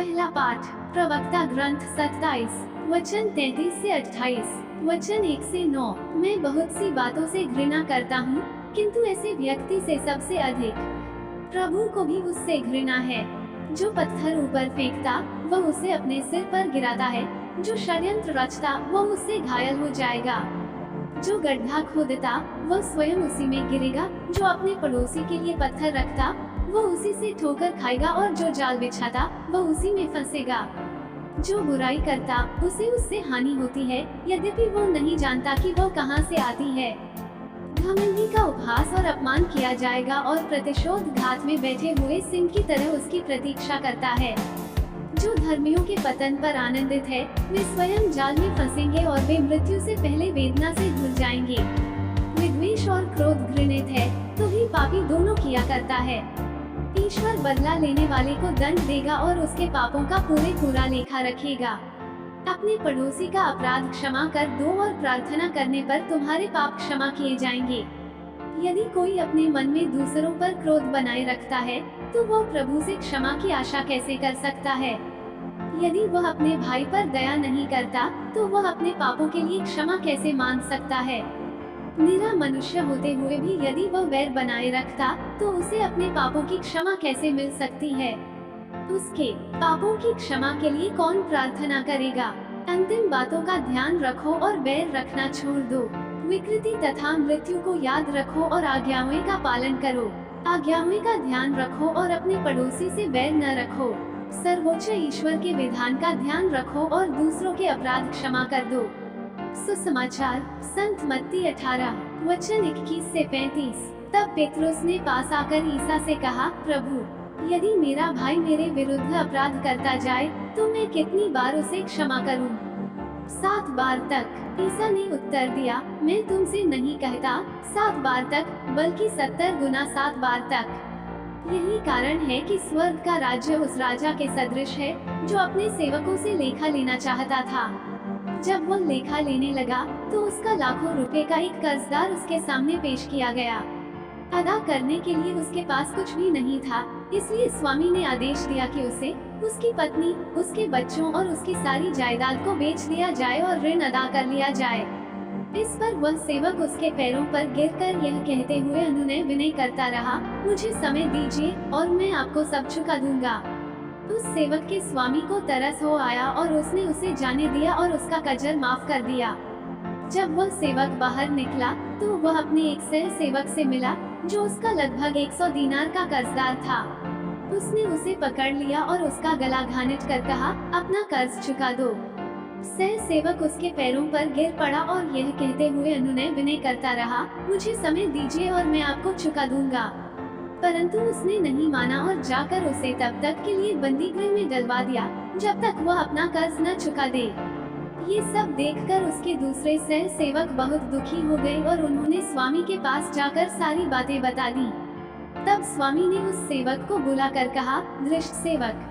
पहला पाठ प्रवक्ता ग्रंथ 27 वचन 33 से 28, वचन 1 से 9। मैं बहुत सी बातों से घृणा करता हूँ, किंतु ऐसे व्यक्ति से सबसे अधिक प्रभु को भी उससे घृणा है। जो पत्थर ऊपर फेंकता वह उसे अपने सिर पर गिराता है, जो षड्यंत्र रचता वह उससे घायल हो जाएगा। जो गड्ढा खोदता वह स्वयं उसी में गिरेगा, जो अपने पड़ोसी के लिए पत्थर रखता वह उसी से ठोकर खाएगा, और जो जाल बिछाता वह उसी में फंसेगा। जो बुराई करता उसे उससे हानि होती है, यद्यपि वो नहीं जानता कि वो कहां से आती है। घमंडी का उपहास और अपमान किया जाएगा, और प्रतिशोध घात में बैठे हुए सिंह की तरह उसकी प्रतीक्षा करता है। जो धर्मियों के पतन पर आनंदित है, वे स्वयं जाल में फंसेंगे, और वे मृत्यु से पहले वेदना से घुल जाएंगे। विद्वेष और क्रोध घृणित है, तो भी पापी दोनों किया करता है। ईश्वर बदला लेने वाले को दंड देगा और उसके पापों का पूरा लेखा रखेगा। अपने पड़ोसी का अपराध क्षमा कर दो, और प्रार्थना करने पर तुम्हारे पाप क्षमा किए जाएंगे। यदि कोई अपने मन में दूसरों पर क्रोध बनाए रखता है, तो वह प्रभु से क्षमा की आशा कैसे कर सकता है। यदि वह अपने भाई पर दया नहीं करता, तो वह अपने पापों के लिए क्षमा कैसे मांग सकता है। निरा मनुष्य होते हुए भी यदि वह वैर बनाए रखता, तो उसे अपने पापों की क्षमा कैसे मिल सकती है। उसके पापों की क्षमा के लिए कौन प्रार्थना करेगा। अंतिम बातों का ध्यान रखो और वैर रखना छोड़ दो। विकृति तथा मृत्यु को याद रखो और आज्ञाओं का पालन करो। आज्ञाओं का ध्यान रखो और अपने पड़ोसी से वैर न रखो। सर्वोच्च ईश्वर के विधान का ध्यान रखो और दूसरों के अपराध क्षमा कर दो। सुसमाचार संत मत्ती 18 वचन 21 से 35। तब पेत्रुस ने पास आकर ईसा से कहा, प्रभु, यदि मेरा भाई मेरे विरुद्ध अपराध करता जाए, तो मैं कितनी बार उसे क्षमा करूं? 7 बार तक। ईसा ने उत्तर दिया, मैं तुमसे नहीं कहता 7 बार तक, बल्कि 70 गुना 7 बार तक। यही कारण है कि स्वर्ग का राज्य उस राजा के सदृश है, जो अपने सेवकों से लेखा लेना चाहता था। जब वह लेखा लेने लगा, तो उसका लाखों रुपए का एक कर्जदार उसके सामने पेश किया गया। अदा करने के लिए उसके पास कुछ भी नहीं था, इसलिए स्वामी ने आदेश दिया कि उसे, उसकी पत्नी, उसके बच्चों और उसकी सारी जायदाद को बेच दिया जाए और ऋण अदा कर लिया जाए। इस पर वह सेवक उसके पैरों पर गिरकर यह कहते हुए अनुनय विनय करता रहा, मुझे समय दीजिए और मैं आपको सब चुका दूंगा। उस सेवक के स्वामी को तरस हो आया और उसने उसे जाने दिया और उसका कर्ज माफ कर दिया। जब वह सेवक बाहर निकला, तो वह अपने एक सह सेवक से मिला, जो उसका लगभग 100 दीनार का कर्जदार था। उसने उसे पकड़ लिया और उसका गला घाट कर कहा, अपना कर्ज चुका दो। सह सेवक उसके पैरों पर गिर पड़ा और यह कहते हुए अनुनय विनय करता रहा, मुझे समय दीजिए और मैं आपको चुका दूंगा। परंतु उसने नहीं माना और जाकर उसे तब तक के लिए बंदी गृह में डलवा दिया, जब तक वह अपना कर्ज न चुका दे। ये सब देखकर उसके दूसरे सह सेवक बहुत दुखी हो गए और उन्होंने स्वामी के पास जाकर सारी बातें बता दी। तब स्वामी ने उस सेवक को बुलाकर कहा, दृष्ट सेवक,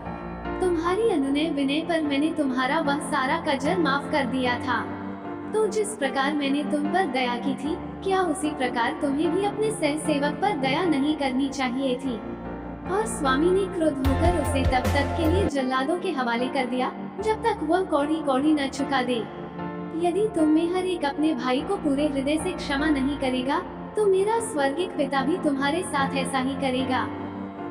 तुम्हारी अनुनय विनय पर मैंने तुम्हारा वह सारा कर्ज माफ कर दिया था। तो जिस प्रकार मैंने तुम पर दया की थी, क्या उसी प्रकार तुम्हें भी अपने सह सेवक पर दया नहीं करनी चाहिए थी। और स्वामी ने क्रोध होकर उसे तब तक के लिए जल्लादों के हवाले कर दिया, जब तक वह कौड़ी कौड़ी न चुका दे। यदि तुम में हर एक अपने भाई को पूरे हृदय से क्षमा नहीं करेगा, तो मेरा स्वर्गिक पिता भी तुम्हारे साथ ऐसा ही करेगा।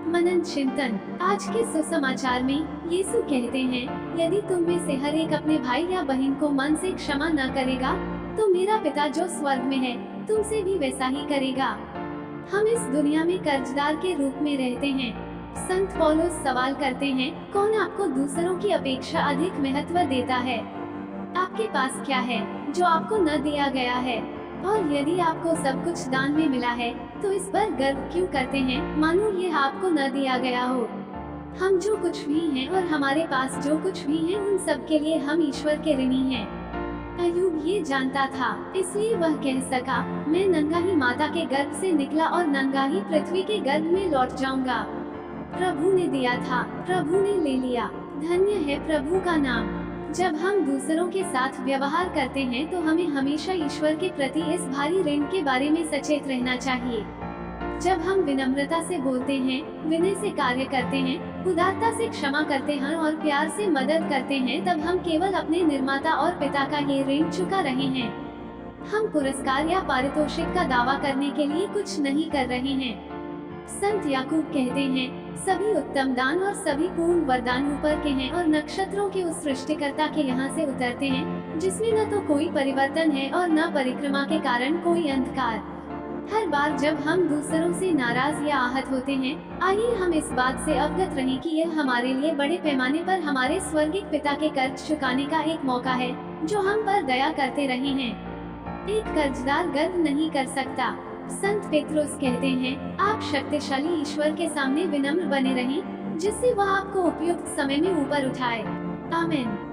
मनन चिंतन। आज के सुसमाचार में यीशु कहते हैं, यदि तुम में से हर एक अपने भाई या बहन को मन से क्षमा न करेगा, तो मेरा पिता जो स्वर्ग में है तुमसे भी वैसा ही करेगा। हम इस दुनिया में कर्जदार के रूप में रहते हैं। संत पौलुस सवाल करते हैं, कौन आपको दूसरों की अपेक्षा अधिक महत्व देता है? आपके पास क्या है जो आपको न दिया गया है? और यदि आपको सब कुछ दान में मिला है, तो इस पर गर्व क्यों करते हैं, मानो यह आपको न दिया गया हो। हम जो कुछ भी हैं और हमारे पास जो कुछ भी है, उन सब के लिए हम ईश्वर के ऋणी हैं। अय्यूब ये जानता था, इसलिए वह कह सका, मैं नंगा ही माता के गर्भ से निकला और नंगा ही पृथ्वी के गर्भ में लौट जाऊंगा। प्रभु ने दिया था, प्रभु ने ले लिया। धन्य है प्रभु का नाम। जब हम दूसरों के साथ व्यवहार करते हैं, तो हमें हमेशा ईश्वर के प्रति इस भारी ऋण के बारे में सचेत रहना चाहिए। जब हम विनम्रता से बोलते हैं, विनय से कार्य करते हैं, उदारता से क्षमा करते हैं और प्यार से मदद करते हैं, तब हम केवल अपने निर्माता और पिता का ही ऋण चुका रहे हैं। हम पुरस्कार या पारितोषिक का दावा करने के लिए कुछ नहीं कर रहे हैं। संत याकूब कहते हैं, सभी उत्तम दान और सभी पूर्ण वरदान ऊपर के हैं और नक्षत्रों के उस सृष्टिकर्ता के यहाँ से उतरते हैं, जिसमें न तो कोई परिवर्तन है और न परिक्रमा के कारण कोई अंधकार। हर बार जब हम दूसरों से नाराज या आहत होते हैं, आइए हम इस बात से अवगत रहें कि यह हमारे लिए बड़े पैमाने पर हमारे स्वर्गीय पिता के कर्ज चुकाने का एक मौका है, जो हम पर दया करते रहे हैं। एक कर्जदार गर्व नहीं कर सकता। संत पेत्रोस कहते हैं, आप शक्तिशाली ईश्वर के सामने विनम्र बने रहें, जिससे वह आपको उपयुक्त समय में ऊपर उठाए। आमीन।